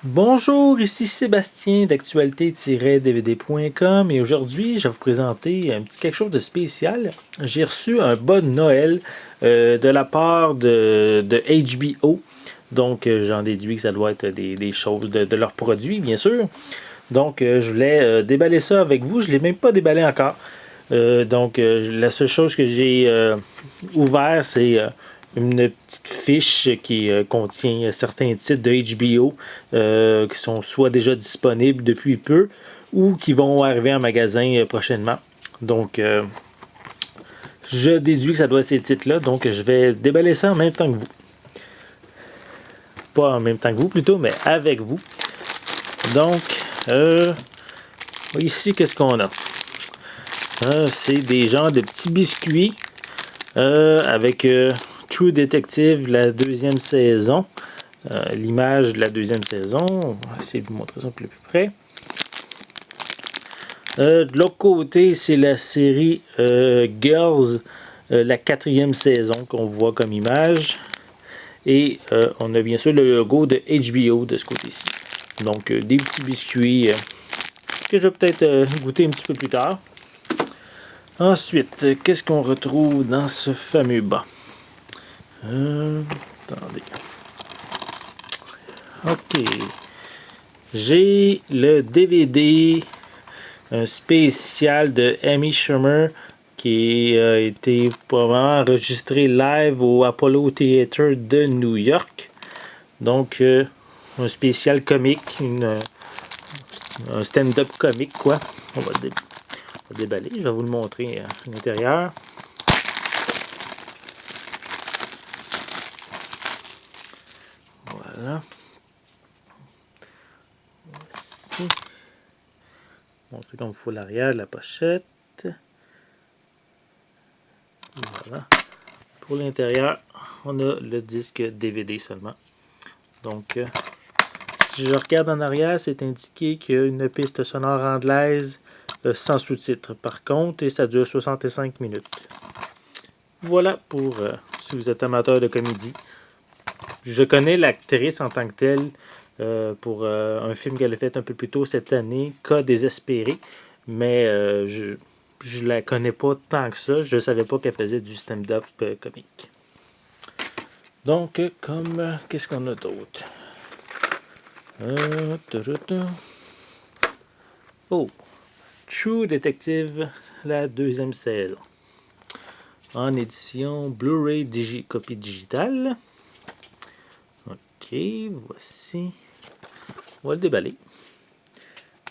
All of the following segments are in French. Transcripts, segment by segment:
Bonjour, ici Sébastien d'actualité-dvd.com et aujourd'hui je vais vous présenter un petit quelque chose de spécial. J'ai reçu un bas de Noël de la part de HBO. Donc j'en déduis que ça doit être des choses de leurs produits, bien sûr. Donc je voulais déballer ça avec vous. Je ne l'ai même pas déballé encore. La seule chose que j'ai ouvert, c'est une petite fiche qui contient certains titres de HBO qui sont soit déjà disponibles depuis peu ou qui vont arriver en magasin prochainement. Donc, je déduis que ça doit être ces titres-là. Donc, je vais déballer ça en même temps que vous. Pas en même temps que vous plutôt, mais avec vous. Donc, ici, qu'est-ce qu'on a? C'est des genres de petits biscuits avec True Detective, la deuxième saison. L'image de la deuxième saison. On va essayer de vous montrer ça un peu plus près. De l'autre côté, c'est la série Girls, la quatrième saison qu'on voit comme image. Et on a bien sûr le logo de HBO de ce côté-ci. Donc, des petits biscuits que je vais peut-être goûter un petit peu plus tard. Ensuite, qu'est-ce qu'on retrouve dans ce fameux bas? Attendez. Ok. J'ai le DVD spécial de Amy Schumer qui a été probablement enregistré live au Apollo Theater de New York. Donc, un spécial comique, un stand-up comique, quoi. On va déballer, je vais vous le montrer à l'intérieur. Voilà. Voici. Montrer comme il faut l'arrière de la pochette. Voilà. Pour l'intérieur, on a le disque DVD seulement. Donc, si je regarde en arrière, c'est indiqué qu'il y a une piste sonore anglaise sans sous-titres par contre, et ça dure 65 minutes. Voilà pour si vous êtes amateur de comédie. Je connais l'actrice en tant que telle pour un film qu'elle a fait un peu plus tôt cette année, Cas désespéré, mais je la connais pas tant que ça. Je savais pas qu'elle faisait du stand-up comique. Donc, qu'est-ce qu'on a d'autre? Oh! True Detective, la deuxième saison. En édition Blu-ray copie digitale. Ok, voici. On va le déballer.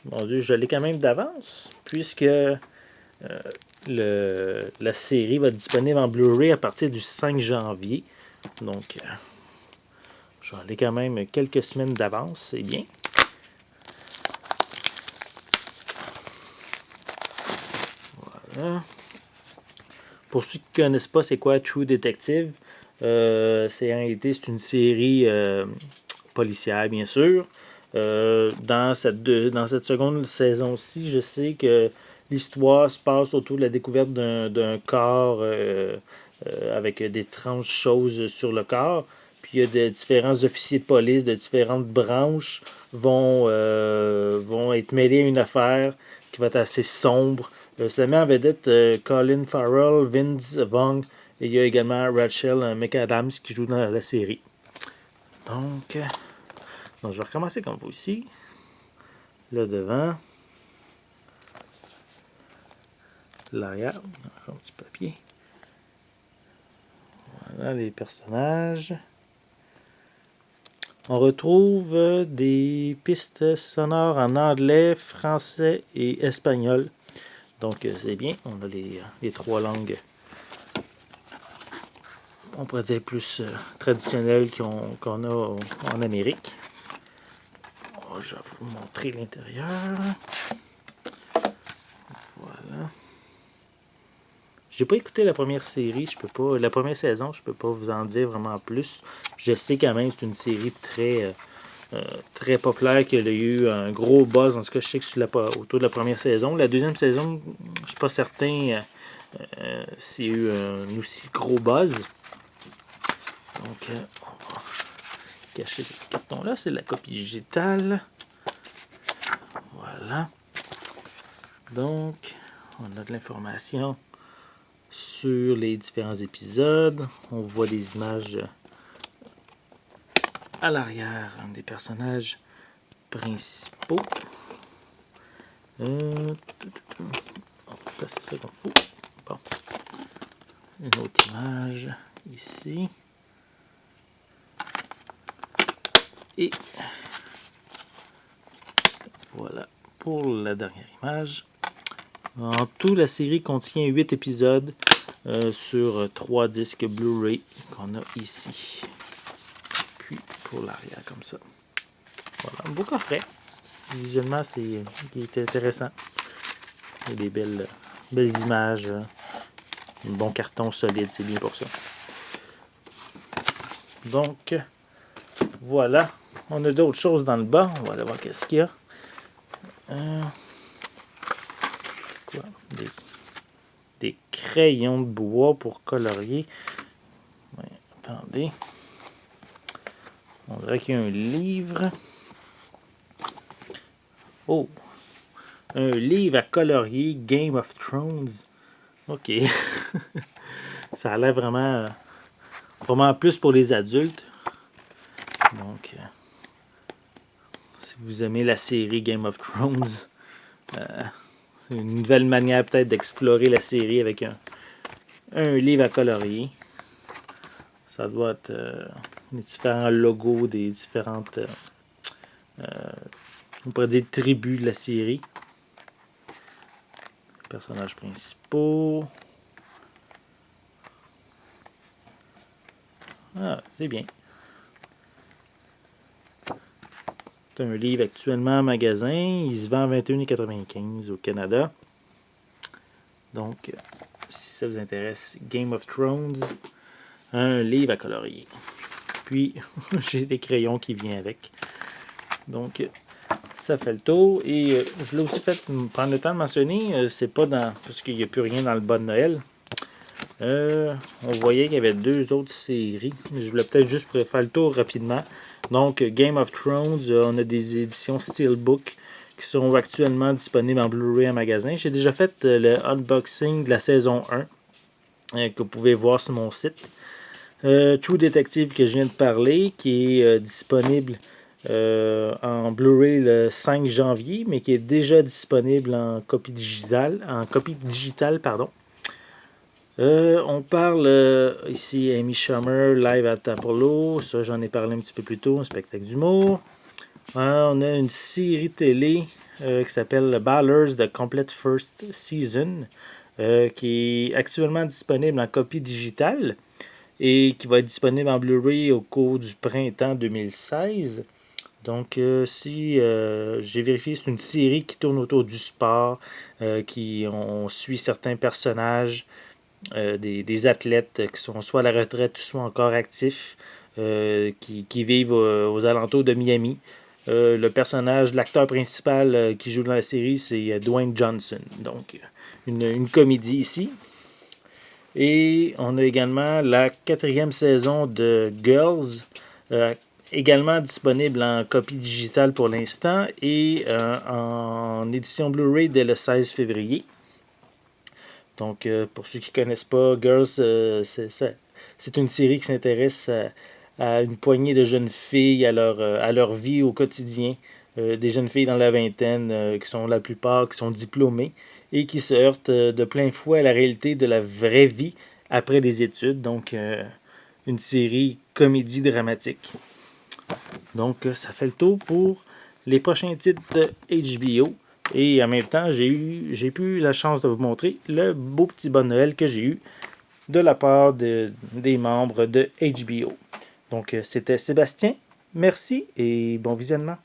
Mon Dieu, je l'ai quand même d'avance, puisque la série va être disponible en Blu-ray à partir du 5 janvier. Donc, j'en ai quand même quelques semaines d'avance, c'est bien. Voilà. Pour ceux qui ne connaissent pas, c'est quoi True Detective? C'est en réalité c'est une série policière, bien sûr. Dans cette seconde saison-ci, je sais que l'histoire se passe autour de la découverte d'un corps avec d'étranges choses sur le corps. Puis il y a des différents officiers de police de différentes branches vont être mêlés à une affaire qui va être assez sombre. Ça met en vedette Colin Farrell, Vince Vaughn et il y a également Rachel McAdams qui joue dans la série. Donc, je vais recommencer comme vous ici. Là devant. L'arrière. Un petit papier. Voilà les personnages. On retrouve des pistes sonores en anglais, français et espagnol. Donc c'est bien. On a les trois langues. On pourrait dire plus traditionnelles qu'on a en Amérique. Je vais vous montrer l'intérieur. Voilà. J'ai pas écouté la première série, la première saison, je peux pas vous en dire vraiment plus. Je sais quand même que c'est une série très populaire, qu'il y a eu un gros buzz. En tout cas, je sais que c'est autour de la première saison. La deuxième saison, je suis pas certain s'il y a eu un aussi gros buzz. Donc, on va cacher ce carton-là. C'est la copie digitale. Voilà. Donc, on a de l'information sur les différents épisodes. On voit des images à l'arrière des personnages principaux. C'est ça qu'on fout. Bon. Une autre image ici. Et voilà pour la dernière image. En tout, la série contient 8 épisodes sur 3 disques Blu-ray qu'on a ici. Puis pour l'arrière comme ça. Voilà, un beau coffret. Visuellement, il est intéressant. Il y a des belles images. Un bon carton solide, c'est bien pour ça. Donc, voilà. On a d'autres choses dans le bas. On va aller voir qu'est-ce qu'il y a. Quoi? Des crayons de bois pour colorier. Ouais, attendez. On dirait qu'il y a un livre. Oh! Un livre à colorier, Game of Thrones. Ok. Ça a l'air vraiment plus pour les adultes. Donc, si vous aimez la série Game of Thrones, c'est une nouvelle manière peut-être d'explorer la série avec un livre à colorier. Ça doit être les différents logos des différentes on pourrait dire tribus de la série. Les personnages principaux. Ah, c'est bien. C'est un livre actuellement en magasin. Il se vend à 21,95 au Canada. Donc, si ça vous intéresse, Game of Thrones, un livre à colorier. Puis, j'ai des crayons qui viennent avec. Donc, ça fait le tour. Et je l'ai aussi fait prendre le temps de mentionner, c'est pas dans. Parce qu'il n'y a plus rien dans le bas de Noël. On voyait qu'il y avait 2 autres séries. Je voulais peut-être juste faire le tour rapidement. Donc, Game of Thrones, on a des éditions Steelbook qui sont actuellement disponibles en Blu-ray en magasin. J'ai déjà fait le unboxing de la saison 1 que vous pouvez voir sur mon site. True Detective que je viens de parler, qui est disponible en Blu-ray le 5 janvier, mais qui est déjà disponible en copie digitale. On parle ici Amy Schumer live at Apollo. Ça, j'en ai parlé un petit peu plus tôt, un spectacle d'humour. On a une série télé qui s'appelle Ballers The Complete First Season, qui est actuellement disponible en copie digitale et qui va être disponible en Blu-ray au cours du printemps 2016. Donc, si j'ai vérifié, c'est une série qui tourne autour du sport, on suit certains personnages, des athlètes qui sont soit à la retraite, soit encore actifs, qui vivent aux alentours de Miami. L'acteur principal qui joue dans la série, c'est Dwayne Johnson. Donc, une comédie ici. Et on a également la 4e saison de Girls, également disponible en copie digitale pour l'instant et en édition Blu-ray dès le 16 février. Donc, pour ceux qui ne connaissent pas, Girls, c'est une série qui s'intéresse à une poignée de jeunes filles, à leur vie au quotidien. Des jeunes filles dans la vingtaine qui sont la plupart qui sont diplômées et qui se heurtent de plein fouet à la réalité de la vraie vie après les études. Donc, une série comédie dramatique. Donc, ça fait le tour pour les prochains titres de HBO. Et en même temps, j'ai eu la chance de vous montrer le beau petit bon Noël que j'ai eu de la part des membres de HBO. Donc, c'était Sébastien. Merci et bon visionnement.